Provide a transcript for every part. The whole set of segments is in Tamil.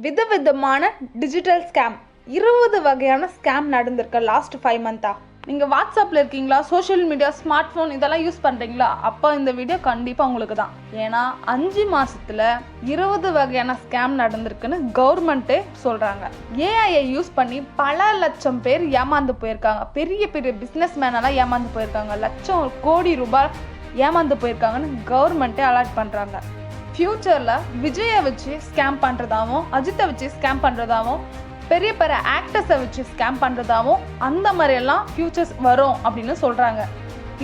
விதவிதமான டிஜிட்டல் ஸ்கேம் 20 வகையான ஸ்கேம் நடந்திருக்கு லாஸ்ட் 5 மந்த்தா. நீங்கள் வாட்ஸ்அப்பில் இருக்கீங்களா, சோஷியல் மீடியா, ஸ்மார்ட் ஃபோன் இதெல்லாம் யூஸ் பண்ணுறீங்களா, அப்போ இந்த வீடியோ கண்டிப்பாக உங்களுக்கு தான். ஏன்னா 5 மாதத்தில் 20 வகையான ஸ்கேம் நடந்திருக்குன்னு கவர்மெண்ட்டே சொல்கிறாங்க. ஏஐயை யூஸ் பண்ணி பல லட்சம் பேர் ஏமாந்து போயிருக்காங்க. பெரிய பெரிய பிஸ்னஸ் மேனெல்லாம் ஏமாந்து போயிருக்காங்க. லட்சம் கோடி ரூபாய் ஏமாந்து போயிருக்காங்கன்னு கவர்மெண்ட்டே அலர்ட் பண்ணுறாங்க. ஃப்யூச்சரில் விஜயை வச்சு ஸ்கேம் பண்ணுறதாவும், அஜித்தை வச்சு ஸ்கேம் பண்ணுறதாவும், பெரிய பெரிய ஆக்டர்ஸை வச்சு ஸ்கேம் பண்ணுறதாவும் அந்த மாதிரியெல்லாம் ஃப்யூச்சர்ஸ் வரும் அப்படின்னு சொல்கிறாங்க.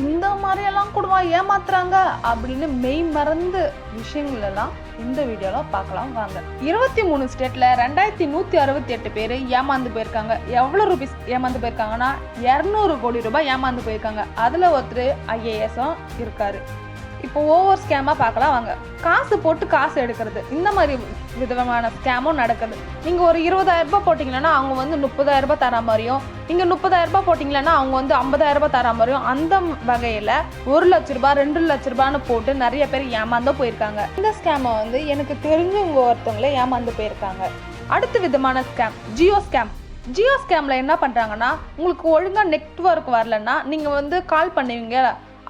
இந்த மாதிரியெல்லாம் கூடவா ஏமாத்துறாங்க அப்படின்னு மெய் மறந்து விஷயங்களெல்லாம் இந்த வீடியோவில் பார்க்கலாம் வாங்க. 23 ஸ்டேட்டில் 2168 பேர் ஏமாந்து போயிருக்காங்க. எவ்வளோ ருபீஸ் ஏமாந்து போயிருக்காங்கன்னா 200 கோடி ரூபாய் ஏமாந்து போயிருக்காங்க. அதில் ஒருத்தர் ஐஏஎஸும் இருக்காரு. இப்போ ஓவர் ஸ்கேமாக பார்க்கலாம் வாங்க. காசு போட்டு காசு எடுக்கிறது, இந்த மாதிரி விதமான ஸ்கேமும் நடக்குது. நீங்கள் ஒரு 20,000 ரூபாய் போட்டிங்கன்னா அவங்க வந்து 30,000 ரூபாய் தர மாதிரியும், நீங்கள் 30,000 ரூபாய் போட்டிங்கன்னா அவங்க வந்து 50,000 ரூபாய் தர மாதிரியும், அந்த வகையில் 1 லட்ச ரூபாய் 2 லட்ச ரூபான்னு போட்டு நிறைய பேர் ஏமாந்து போயிருக்காங்க. இந்த ஸ்கேமை வந்து எனக்கு தெரிஞ்சவங்க ஒருத்தவங்களே ஏமாந்து போயிருக்காங்க. அடுத்த விதமான ஸ்கேம் ஜியோ ஸ்கேம். ஜியோ ஸ்கேமில் என்ன பண்ணுறாங்கன்னா, உங்களுக்கு ஒழுங்காக நெட்வொர்க் வரலன்னா நீங்கள் வந்து கால் பண்ணுவீங்க.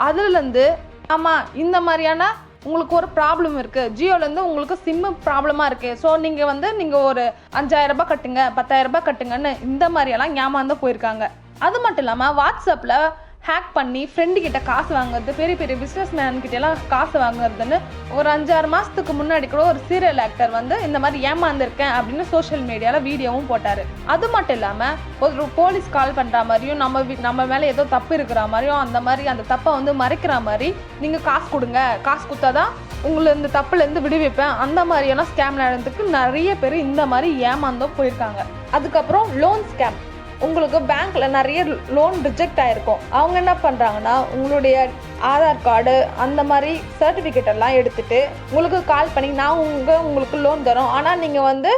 அதுலேருந்து ஆமாம் இந்த மாதிரியான உங்களுக்கு ஒரு ப்ராப்ளம் இருக்குது, ஜியோலேருந்து உங்களுக்கு சிம்மு ப்ராப்ளமாக இருக்குது, ஸோ நீங்கள் ஒரு 5,000 ரூபாய் கட்டுங்க, 10,000 ரூபாய் கட்டுங்கன்னு இந்த மாதிரியெல்லாம் ஏமாந்து போயிருக்காங்க. அது மட்டும் இல்லாமல் வாட்ஸ்அப்பில் ஹேக் பண்ணி ஃப்ரெண்டுக்கிட்ட காசு வாங்குறது, பெரிய பெரிய பிஸ்னஸ் மேன்கிட்டலாம் காசு வாங்குறதுன்னு ஒரு 5-6 மாதத்துக்கு முன்னாடி கூட ஒரு சீரியல் ஆக்டர் வந்து இந்த மாதிரி ஏமாந்துருக்கேன் அப்படின்னு சோஷியல் மீடியாவில் வீடியோவும் போட்டார். அது மட்டும் இல்லாமல் ஒரு போலீஸ் கால் பண்ணுற மாதிரியும், நம்ம மேலே ஏதோ தப்பு இருக்கிற மாதிரியும், அந்த மாதிரி அந்த தப்பை வந்து மறைக்கிற மாதிரி நீங்கள் காசு கொடுங்க, காசு கொடுத்தாதான் உங்களை இந்த தப்புலேருந்து விடுவிப்பேன், அந்த மாதிரியெல்லாம் ஸ்கேம் நடந்ததுக்கு நிறைய பேர் இந்த மாதிரி ஏமாந்தும் போயிருக்காங்க. அதுக்கப்புறம் லோன் ஸ்கேம். உங்களுக்கு பேங்க்கில் நிறைய லோன் ரிஜெக்ட் ஆகிருக்கும். அவங்க என்ன பண்ணுறாங்கன்னா, உங்களுடைய ஆதார் கார்டு அந்த மாதிரி சர்டிஃபிகேட் எல்லாம் எடுத்துகிட்டு உங்களுக்கு கால் பண்ணி உங்களுக்கு லோன் தரோம், ஆனால் நீங்கள் வந்து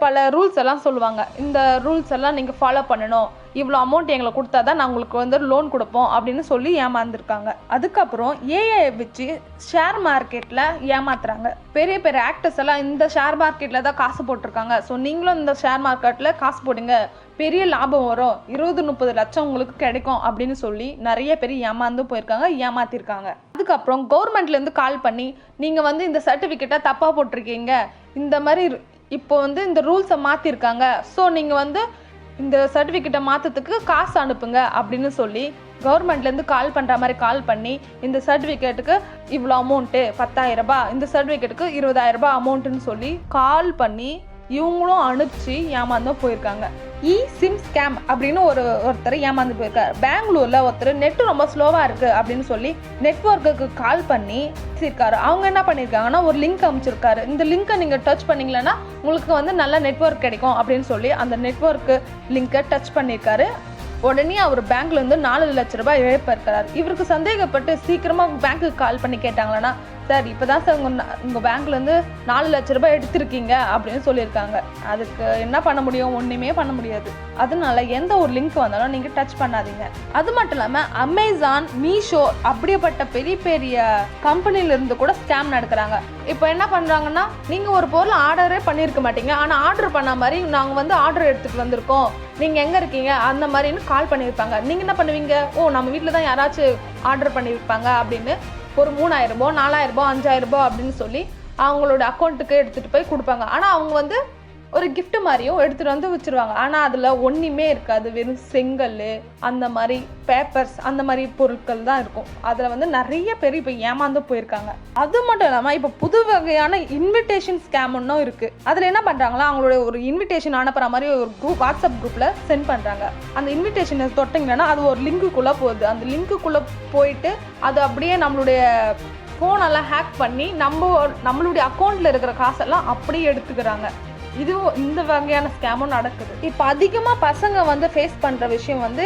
பல ரூல்ஸ் எல்லாம் சொல்லுவாங்க. இந்த ரூல்ஸ் எல்லாம் நீங்கள் ஃபாலோ பண்ணணும், இவ்வளோ அமௌண்ட் எங்களை கொடுத்தா தான் நான் உங்களுக்கு வந்து லோன் கொடுப்போம் அப்படின்னு சொல்லி ஏமாந்துருக்காங்க. அதுக்கப்புறம் ஏஐ வச்சு ஷேர் மார்க்கெட்டில் ஏமாத்துறாங்க. பெரிய பெரிய ஆக்டர்ஸ் எல்லாம் இந்த ஷேர் மார்க்கெட்டில் தான் காசு போட்டிருக்காங்க, ஸோ நீங்களும் இந்த ஷேர் மார்க்கெட்டில் காசு போடுங்க, பெரிய லாபம் வரும், 20-30 லட்சம் உங்களுக்கு கிடைக்கும் அப்படின்னு சொல்லி நிறைய பேர் ஏமாந்து போயிருக்காங்க, ஏமாத்திருக்காங்க. அதுக்கப்புறம் கவர்மெண்ட்லேருந்து கால் பண்ணி நீங்கள் வந்து இந்த சர்டிஃபிகேட்டை தப்பாக போட்டிருக்கீங்க, இந்த மாதிரி இப்போ வந்து இந்த ரூல்ஸை மாற்றிருக்காங்க, ஸோ நீங்கள் வந்து இந்த சர்டிஃபிகேட்டை மாற்றத்துக்கு காசு அனுப்புங்க அப்படின்னு சொல்லி கவர்மெண்ட்லேருந்து கால் பண்ணுற மாதிரி கால் பண்ணி இந்த சர்டிஃபிகேட்டுக்கு இவ்வளோ அமௌண்ட்டு 10,000 ரூபாய், இந்த சர்டிஃபிகேட்டுக்கு 20,000 ரூபாய் அமௌண்ட்டுன்னு சொல்லி கால் பண்ணி இவங்களும் அனுப்பிச்சு ஏமாந்தும் போயிருக்காங்க. சிம் ஸ்கேம் அப்படின்னு ஒருத்தர் ஏமாந்து போயிருக்காரு. பெங்களூர்ல ஒருத்தர் நெட் ரொம்ப ஸ்லோவாக இருக்குது அப்படின்னு சொல்லி நெட்வொர்க்குக்கு கால் பண்ணி இருக்காரு. அவங்க என்ன பண்ணியிருக்காங்கன்னா, ஒரு லிங்க் அமைச்சிருக்காரு. இந்த லிங்கை நீங்கள் டச் பண்ணிங்களன்னா உங்களுக்கு வந்து நல்ல நெட்வொர்க் கிடைக்கும் அப்படின்னு சொல்லி அந்த நெட்வொர்க்கு லிங்கை டச் பண்ணியிருக்காரு. உடனே அவர் பேங்க்லேருந்து 4 லட்ச ரூபாய் இழப்பிருக்கிறார். இவருக்கு சந்தேகப்பட்டு சீக்கிரமாக பேங்க்குக்கு கால் பண்ணி கேட்டாங்களன்னா, சார் இப்போ தான் சார் உங்கள் பேங்க்லேருந்து 4 லட்ச ரூபாய் எடுத்திருக்கீங்க அப்படின்னு சொல்லியிருக்காங்க. அதுக்கு என்ன பண்ண முடியும்? ஒன்றுமே பண்ண முடியாது. அதனால எந்த ஒரு லிங்க் வந்தாலும் நீங்கள் டச் பண்ணாதீங்க. அது மட்டும் இல்லாமல் அமேசான், மீஷோ அப்படியேப்பட்ட பெரிய பெரிய கம்பெனிலேருந்து கூட ஸ்கேம் நடக்கிறாங்க. இப்போ என்ன பண்ணுறாங்கன்னா, நீங்கள் ஒரு பொருள் ஆர்டரே பண்ணியிருக்க மாட்டீங்க, ஆனால் ஆர்டர் பண்ண மாதிரி நாங்கள் வந்து ஆர்டர் எடுத்துகிட்டு வந்திருக்கோம், நீங்கள் எங்கே இருக்கீங்க அந்த மாதிரின்னு கால் பண்ணியிருப்பாங்க. நீங்கள் என்ன பண்ணுவீங்க? நம்ம வீட்டில் தான் யாராச்சும் ஆர்டர் பண்ணியிருப்பாங்க அப்படின்னு ஒரு 3,000 ரூபாய் 4,000 ரூபாய் 5,000 ரூபாய் அப்படின்னு சொல்லி அவங்களோட அக்கௌண்ட்டுக்கு எடுத்துகிட்டு போய் கொடுப்பாங்க. ஆனால் அவங்க வந்து ஒரு கிஃப்ட் மாதிரியும் எடுத்துகிட்டு வந்து வச்சுருவாங்க. ஆனால் அதில் ஒன்றுமே இருக்காது, வெறும் செங்கல் அந்த மாதிரி பேப்பர்ஸ் அந்த மாதிரி பொருட்கள் தான் இருக்கும். அதில் வந்து நிறைய பேர் இப்போ ஏமாந்து போயிருக்காங்க. அது மட்டும் இல்லாமல் இப்போ புது வகையான இன்விடேஷன் ஸ்கேம்னும் இருக்குது. அதில் என்ன பண்ணுறாங்களா, அவங்களோட ஒரு இன்விடேஷன் அனுப்புகிற மாதிரி ஒரு வாட்ஸ்அப் குரூப்பில் சென்ட் பண்ணுறாங்க. அந்த இன்விடேஷனை தொட்டிங்கன்னா அது ஒரு லிங்க்குள்ளே போகுது. அந்த லிங்க்குள்ளே போயிட்டு அது அப்படியே நம்மளுடைய ஃபோனெல்லாம் ஹேக் பண்ணி நம்மளுடைய அக்கௌண்ட்டில் இருக்கிற காசெல்லாம் அப்படியே எடுத்துக்கிறாங்க. இதுவும் இந்த வகையான ஸ்கேமும் நடக்குது. இப்போ அதிகமாக பசங்க வந்து ஃபேஸ் பண்ணுற விஷயம் வந்து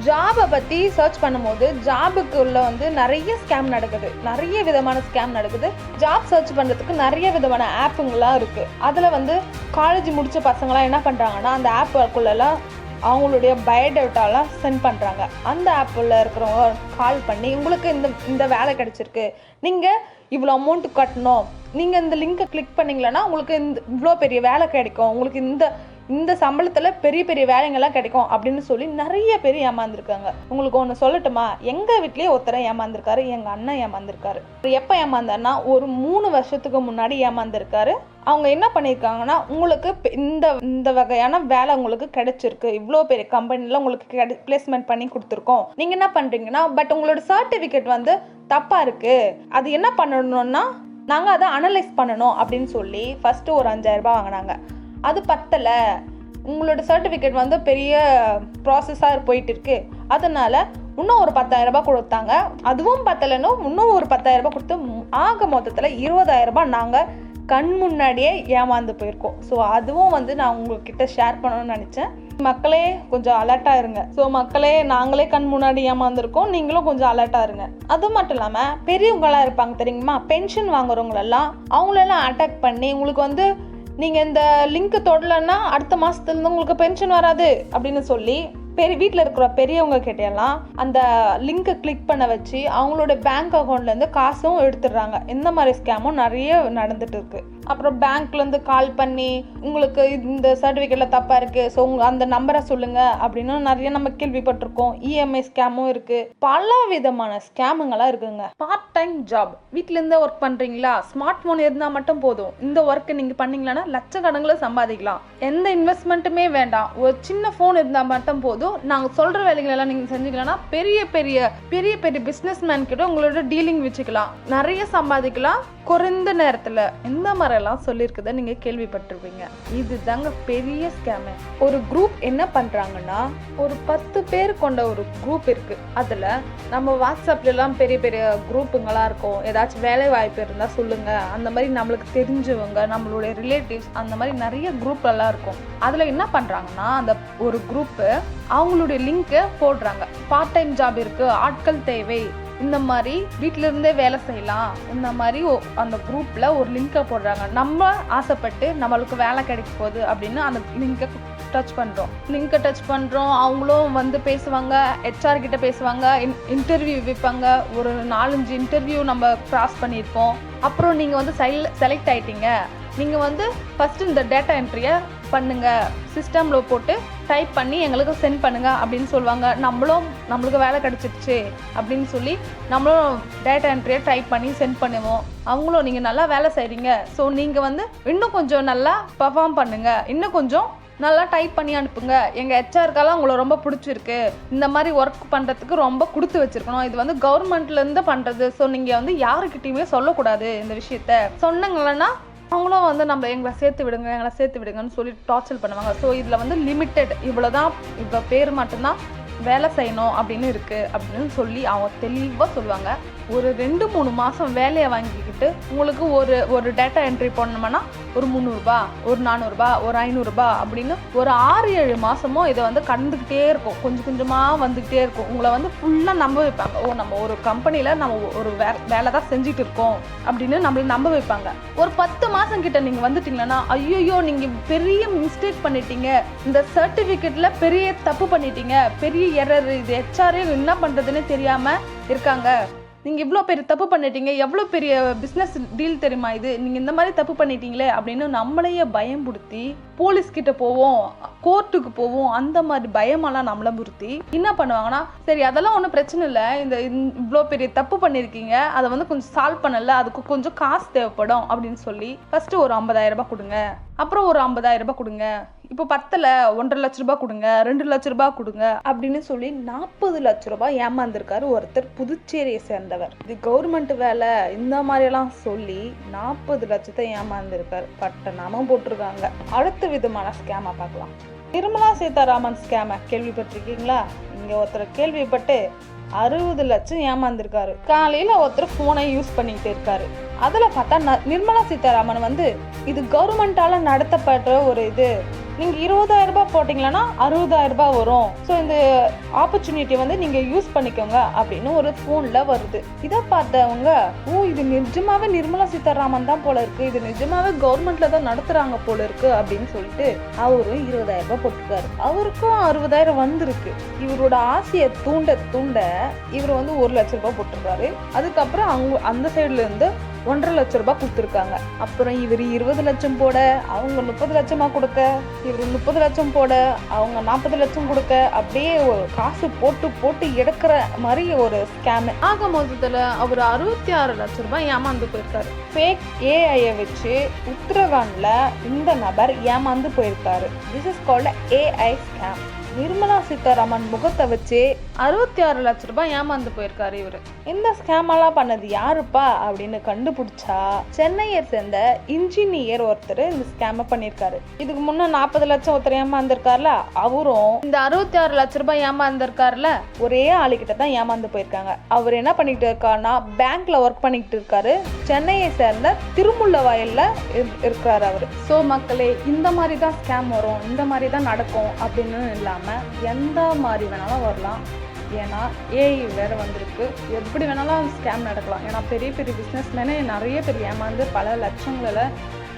ஜாபை பற்றி சர்ச் பண்ணும்போது ஜாபுக்குள்ள வந்து நிறைய ஸ்கேம் நடக்குது, நிறைய விதமான ஸ்கேம் நடக்குது. ஜாப் சர்ச் பண்ணுறதுக்கு நிறைய விதமான ஆப்புங்களாம் இருக்குது. அதில் வந்து காலேஜ் முடித்த பசங்களாம் என்ன பண்ணுறாங்கன்னா, அந்த ஆப்புக்குள்ளெல்லாம் அவங்களுடைய பயோடேட்டாலாம் சென்ட் பண்ணுறாங்க. அந்த ஆப்பில் இருக்கிறவங்க கால் பண்ணி உங்களுக்கு இந்த வேலை கிடச்சிருக்கு, நீங்கள் இவ்வளோ அமௌண்ட் கட்டணும், நீங்கள் இந்த லிங்கை கிளிக் பண்ணிங்களன்னா உங்களுக்கு இவ்வளோ பெரிய வேலை கிடைக்கும், உங்களுக்கு இந்த சம்பளத்தில் பெரிய பெரிய வேலைங்கள்லாம் கிடைக்கும் அப்படின்னு சொல்லி நிறைய பேர் ஏமாந்துருக்காங்க. உங்களுக்கு ஒன்று சொல்லட்டுமா, எங்கள் வீட்லேயே ஒருத்தரை ஏமாந்துருக்காரு, எங்கள் அண்ணன் ஏமாந்துருக்காரு. எப்போ ஏமாந்தாருன்னா ஒரு 3 வருஷத்துக்கு முன்னாடி ஏமாந்துருக்காரு. அவங்க என்ன பண்ணியிருக்காங்கன்னா, உங்களுக்கு இந்த வகையான வேலை உங்களுக்கு கிடைச்சிருக்கு, இவ்வளோ பெரிய கம்பெனியில் உங்களுக்கு பிளேஸ்மெண்ட் பண்ணி கொடுத்துருக்கோம், நீங்கள் என்ன பண்ணுறீங்கன்னா பட் உங்களோட சர்டிஃபிகேட் வந்து தப்பாக இருக்குது, அது என்ன பண்ணணும்னா நாங்கள் அதை அனலைஸ் பண்ணணும் அப்படின்னு சொல்லி ஃபஸ்ட்டு ஒரு 5000 ரூபாய் வாங்கினாங்க. அது பத்தலை, உங்களோட சர்டிஃபிகேட் வந்து பெரிய ப்ராசஸாக போயிட்டு இருக்கு, அதனால் இன்னும் ஒரு 10,000 ரூபாய் கொடுத்தாங்க. அதுவும் பத்தலைன்னு இன்னும் ஒரு 10,000 ரூபாய் கொடுத்து ஆக மொத்தத்தில் 20,000 ரூபாய் நாங்கள் கண் முன்னாடியே ஏமாந்து போயிருக்கோம். ஸோ அதுவும் வந்து நான் உங்ககிட்ட ஷேர் பண்ணணும்னு நினச்சேன். மக்களே கொஞ்சம் அலர்ட்டாக இருங்க. ஸோ மக்களே, நாங்களே கண் முன்னாடி ஏமாந்துருக்கோம், நீங்களும் கொஞ்சம் அலர்ட்டாக இருங்க. அது மட்டும் இல்லாமல் பெரியவங்களாம் இருப்பாங்க தெரியுமா, பென்ஷன் வாங்குறவங்களெல்லாம் அவங்களெல்லாம் அட்டாக் பண்ணி உங்களுக்கு வந்து நீங்கள் இந்த லிங்க் தொடலைன்னா அடுத்த மாதத்துலேருந்து உங்களுக்கு பென்ஷன் வராது அப்படின்னு சொல்லி வீட்டில் இருக்கிற பெரியவங்க கிட்டேலாம் அந்த லிங்கை கிளிக் பண்ண வச்சு அவங்களோட பேங்க் அக்கௌண்ட்லேருந்து காசும் எடுத்துடுறாங்க. இந்த மாதிரி ஸ்கேமும் நிறைய நடந்துட்டு இருக்கு. அப்புறம் பேங்க்லேருந்து கால் பண்ணி உங்களுக்கு இந்த சர்டிஃபிகேட்டில் தப்பாக இருக்குது, ஸோ அந்த நம்பரை சொல்லுங்கள் அப்படின்னு நிறைய நம்ம கேள்விப்பட்டிருக்கோம். இஎம்ஐ ஸ்கேமும் இருக்குது, பல விதமான ஸ்கேமுங்களாம் இருக்குங்க. பார்ட் டைம் ஜாப், வீட்டிலேருந்தே ஒர்க் பண்ணுறீங்களா, ஸ்மார்ட் ஃபோன் இருந்தால் மட்டும் போதும், இந்த ஒர்க்கு நீங்கள் பண்ணிங்களன்னா லட்சக்கணக்கில் சம்பாதிக்கலாம். எந்த இன்வெஸ்ட்மெண்ட்டுமே வேண்டாம், ஒரு சின்ன ஃபோன் இருந்தால் மட்டும் போதும், நாங்கள் சொல்கிற வேலைகளெல்லாம் நீங்கள் செஞ்சுக்கலாம்னா பெரிய பெரிய பெரிய பெரிய பிஸ்னஸ் மேன் கிட்ட உங்களோட டீலிங் வச்சுக்கலாம், நிறைய சம்பாதிக்கலாம் குறைந்த நேரத்தில். இந்த மாதிரிலாம் சொல்லியிருக்குதை நீங்கள் கேள்விப்பட்டிருப்பீங்க. இது தாங்க பெரிய ஸ்கேமு. ஒரு குரூப் என்ன பண்ணுறாங்கன்னா, ஒரு 10 பேர் கொண்ட ஒரு குரூப் இருக்குது. அதில் நம்ம வாட்ஸ்அப்லாம் பெரிய பெரிய குரூப்புங்களாம் இருக்கும், ஏதாச்சும் வேலை வாய்ப்பு இருந்தால் சொல்லுங்கள், அந்த மாதிரி நம்மளுக்கு தெரிஞ்சவங்க, நம்மளுடைய ரிலேட்டிவ்ஸ், அந்த மாதிரி நிறைய குரூப் எல்லாம் இருக்கும். அதில் என்ன பண்ணுறாங்கன்னா, அந்த ஒரு குரூப்பு அவங்களுடைய லிங்க்கை போடுறாங்க. பார்ட் டைம் ஜாப் இருக்குது, ஆட்கள் தேவை, இந்த மாதிரி வீட்டிலேருந்தே வேலை செய்யலாம், இந்த மாதிரி அந்த குரூப்பில் ஒரு லிங்கை போடுறாங்க. நம்ம ஆசைப்பட்டு நம்மளுக்கு வேலை கிடைக்க போகுது அப்படின்னு அந்த லிங்கை டச் பண்ணுறோம். அவங்களும் வந்து பேசுவாங்க, ஹெச்ஆர் கிட்ட பேசுவாங்க, இன்டர்வியூ வைப்பாங்க. ஒரு 4-5 இன்டர்வியூ நம்ம கிராஸ் பண்ணியிருப்போம். அப்புறம் நீங்கள் வந்து செலக்ட் ஆகிட்டீங்க, நீங்கள் வந்து ஃபஸ்ட்டு இந்த டேட்டா என்ட்ரியை பண்ணுங்கள், சிஸ்டமில் போட்டு டைப் பண்ணி எங்களுக்கு சென்ட் பண்ணுங்கள் அப்படின்னு சொல்லுவாங்க. நம்மளுக்கு வேலை கிடச்சிருச்சு அப்படின்னு சொல்லி நம்மளும் டேட்டா என்ட்ரியை டைப் பண்ணி சென்ட் பண்ணுவோம். அவங்களும் நீங்கள் நல்லா வேலை செய்கிறீங்க, ஸோ நீங்கள் வந்து இன்னும் கொஞ்சம் நல்லா பர்ஃபார்ம் பண்ணுங்கள், இன்னும் கொஞ்சம் நல்லா டைப் பண்ணி அனுப்புங்க, எங்கள் ஹெச்ஆருக்கெல்லாம் உங்களை ரொம்ப பிடிச்சிருக்கு, இந்த மாதிரி ஒர்க் பண்ணுறதுக்கு ரொம்ப கொடுத்து வச்சுருக்கணும், இது வந்து கவர்மெண்ட்லேருந்து பண்ணுறது, ஸோ நீங்கள் வந்து யாருக்கிட்டையுமே சொல்லக்கூடாது, இந்த விஷயத்த சொன்னங்களன்னா அவங்களும் வந்து எங்களை சேர்த்து விடுங்கன்னு சொல்லி டார்ச்சர் பண்ணுவாங்க. ஸோ இதில் வந்து லிமிட்டெட் இவ்வளோ பேர் மட்டும்தான் வேலை செய்யணும் அப்படின்னு இருக்குது அப்படின்னு சொல்லி அவங்க தெளிவாக சொல்லுவாங்க. ஒரு 2-3 மாதம் வேலையை வாங்கிக்கிட்டு உங்களுக்கு ஒரு டேட்டா என்ட்ரி பண்ணோம்னா ஒரு 300 ரூபாய், ஒரு 400 ரூபாய், ஒரு 500 ரூபாய் அப்படின்னு ஒரு 6-7 மாதமும் இதை வந்து கடந்துக்கிட்டே இருக்கும், கொஞ்சம் கொஞ்சமாக வந்துக்கிட்டே இருக்கும். உங்களை வந்து ஃபுல்லாக நம்ப வைப்பாங்க. நம்ம ஒரு கம்பெனியில் நம்ம ஒரு வேலை தான் செஞ்சுட்டு இருக்கோம் அப்படின்னு நம்மளை நம்ப வைப்பாங்க. ஒரு 10 மாதம் கிட்ட நீங்கள் வந்துட்டீங்கன்னா, ஐயோ நீங்கள் பெரிய மிஸ்டேக் பண்ணிட்டீங்க, இந்த சர்டிஃபிகேட்டில் பெரிய தப்பு பண்ணிட்டீங்க, பெரிய எரர், இது ஹெச்ஆரே என்ன பண்ணுறதுன்னு தெரியாமல் இருக்காங்க, நீங்கள் இவ்வளோ பெரிய தப்பு பண்ணிட்டீங்க, எவ்வளோ பெரிய பிஸ்னஸ் டீல் தெரியுமா இது, நீங்கள் இந்த மாதிரி தப்பு பண்ணிட்டீங்களே அப்படின்னு நம்மளையே பயம்படுத்தி போலீஸ்கிட்ட போவோம், கோர்ட்டுக்கு போவோம், அந்த மாதிரி பயமெல்லாம் நம்மளை புறுத்தி என்ன பண்ணுவாங்கன்னா, சரி அதெல்லாம் ஒன்றும் பிரச்சனை இல்லை, இவ்வளோ பெரிய தப்பு பண்ணியிருக்கீங்க, அதை வந்து கொஞ்சம் சால்வ் பண்ணல, அதுக்கு கொஞ்சம் காசு தேவைப்படும் அப்படின்னு சொல்லி ஃபஸ்ட்டு ஒரு 50,000 ரூபாய் கொடுங்க, அப்புறம் ஒரு 50,000 ரூபாய் கொடுங்க, இப்போ 10ல் 1.5 லட்ச ரூபாய் கொடுங்க, 2 லட்ச ரூபாய் கொடுங்க அப்படின்னு சொல்லி 40 லட்ச ரூபாய் ஏமாந்துருக்காரு ஒருத்தர், புதுச்சேரியை சேர்ந்தவர். இது கவர்மெண்ட் வேலை இந்த மாதிரியெல்லாம் சொல்லி 40 லட்சத்தை ஏமாந்துருக்காரு. பட்ட நாமம் போட்டிருக்காங்க. அடுத்த விதமான ஸ்கேமை பார்க்கலாம். நிர்மலா சீதாராமன் ஸ்கேமை கேள்விப்பட்டிருக்கீங்களா? இங்கே ஒருத்தர் கேள்விப்பட்டு 60 லட்சம் ஏமாந்துருக்காரு. காலையில் ஒருத்தர் ஃபோனை யூஸ் பண்ணிக்கிட்டு இருக்காரு. அதில் பார்த்தா நிர்மலா சீதாராமன் வந்து இது கவர்மெண்டால நடத்தப்பட்ட ஒரு இது, நீங்கள் 20,000 ரூபாய் போட்டிங்களன்னா 60,000 ரூபாய் வரும். ஸோ இந்த ஆப்பர்ச்சுனிட்டி வந்து நீங்கள் யூஸ் பண்ணிக்கோங்க அப்படின்னு ஒரு ஃபோனில் வருது. இதை பார்த்தவங்க, ஓ இது நிஜமாவே நிர்மலா சீதாராமன் தான் போல இருக்கு, இது நிஜமாவே கவர்மெண்ட்ல தான் நடத்துறாங்க போல இருக்கு அப்படின்னு சொல்லிட்டு அவரும் 20,000 ரூபாய் போட்டிருக்காரு. அவருக்கும் 60,000 வந்திருக்கு. இவரோட ஆசையை தூண்ட தூண்ட இவர் வந்து 1 லட்சம் ரூபாய் போட்டிருக்காரு. அதுக்கப்புறம் அந்த சைடுல இருந்து 1.5 லட்சம் ரூபாய் கொடுத்துருக்காங்க. அப்புறம் இவர் 20 லட்சம் போட, அவங்க 30 லட்சமா கொடுக்க, இவர் 30 லட்சம் போட, அவங்க 40 லட்சம் கொடுக்க, அப்படியே ஒரு காசு போட்டு போட்டு எடுக்கிற மாதிரி ஒரு ஸ்கேம். ஆக மொத்தத்துல அவர் 66 லட்சம் ரூபாய் ஏமாந்து போயிருக்காரு. ஃபேக் ஏஐயை வச்சு உத்தரகாண்ட்ல இந்த நபர் ஏமாந்து போயிருக்காரு. This is called AI scam. Nirmala Sitharaman முகத்தை வச்சு 66 லட்சம் ரூபாய் ஏமாந்து போயிருக்காரு இவரு. இந்த ஸ்கேமெல்லாம் பண்ணது யாருப்பா அப்படின்னு கண்டுபிடிச்சா சென்னையை சேர்ந்த இன்ஜினியர் ஒருத்தர் இந்த ஸ்கேமை பண்ணியிருக்காரு. இதுக்கு முன்ன 40 லட்சம் ஒருத்தர் ஏமாந்துருக்காருல, அவரும் இந்த 66 லட்சம் ரூபாய் ஏமாந்துருக்காருல, ஒரே ஆளுகிட்ட தான் ஏமாந்து போயிருக்காங்க. அவர் என்ன பண்ணிட்டு இருக்காருன்னா பேங்க்ல ஒர்க் பண்ணிட்டு இருக்காரு. சென்னையை சேர்ந்த திருமுல்லவாயல்ல இருக்கிறாரு அவரு. ஸோ மக்களே, இந்த மாதிரி தான் ஸ்கேம் வரும், இந்த மாதிரி தான் நடக்கும் அப்படின்னு இல்லாம எந்த மாதிரி வேணாலும் வரலாம். ஏன்னா ஏஐ வேற வந்திருக்கு, எப்படி வேணாலும் ஸ்கேம் நடக்கலாம். ஏன்னா பெரிய பெரிய பிஸ்னஸ் மேனே நிறைய பேர் ஏமாந்து பல லட்சங்களில்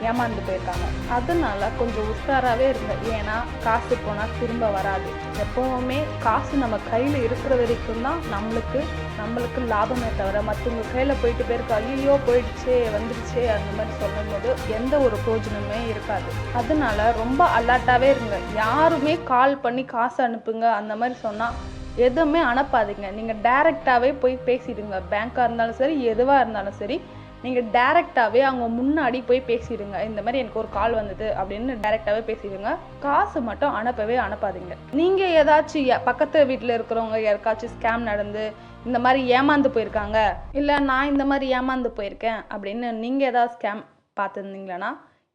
ஏமாந்து போயிருக்காங்க. அதனால கொஞ்சம் உஷாராகவே இருங்க. ஏன்னா காசு போனால் திரும்ப வராது. எப்போவுமே காசு நம்ம கையில் இருக்கிற வரைக்கும் தான் நம்மளுக்கு லாபமே தவிர மற்றவங்க கையில் போயிட்டு பேருக்கு ஐயோ போயிடுச்சே வந்துடுச்சே அந்த மாதிரி சொல்லும் போது எந்த ஒரு பிரயோஜனமே இருக்காது. அதனால ரொம்ப அலர்ட்டாகவே இருங்க. யாருமே கால் பண்ணி காசு அனுப்புங்க அந்த மாதிரி சொன்னால் எதுவுமே அனுப்பாதீங்க. நீங்கள் டைரெக்டாகவே போய் பேசிடுங்க. பேங்காக இருந்தாலும் சரி, எதுவாக இருந்தாலும் சரி, நீங்கள் டைரெக்டாகவே அவங்க முன்னாடி போய் பேசிடுங்க. இந்த மாதிரி எனக்கு ஒரு கால் வந்தது அப்படின்னு டைரெக்டாகவே பேசிடுங்க. காசு மட்டும் அனுப்பாதீங்க. நீங்கள் ஏதாச்சும் பக்கத்து வீட்டில் இருக்கிறவங்க யாருக்காச்சும் ஸ்கேம் நடந்து இந்த மாதிரி ஏமாந்து போயிருக்காங்க, இல்லை நான் இந்த மாதிரி ஏமாந்து போயிருக்கேன் அப்படின்னு நீங்கள் ஏதாவது ஸ்கேம் பார்த்துருந்தீங்களா,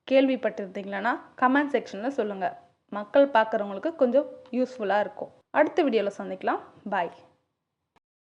கேள்விப்பட்டிருந்தீங்களா கமெண்ட் செக்ஷனில் சொல்லுங்கள். மக்கள் பார்க்குறவங்களுக்கு கொஞ்சம் யூஸ்ஃபுல்லாக இருக்கும். அடுத்த வீடியோவில் சந்திக்கலாம். பாய்.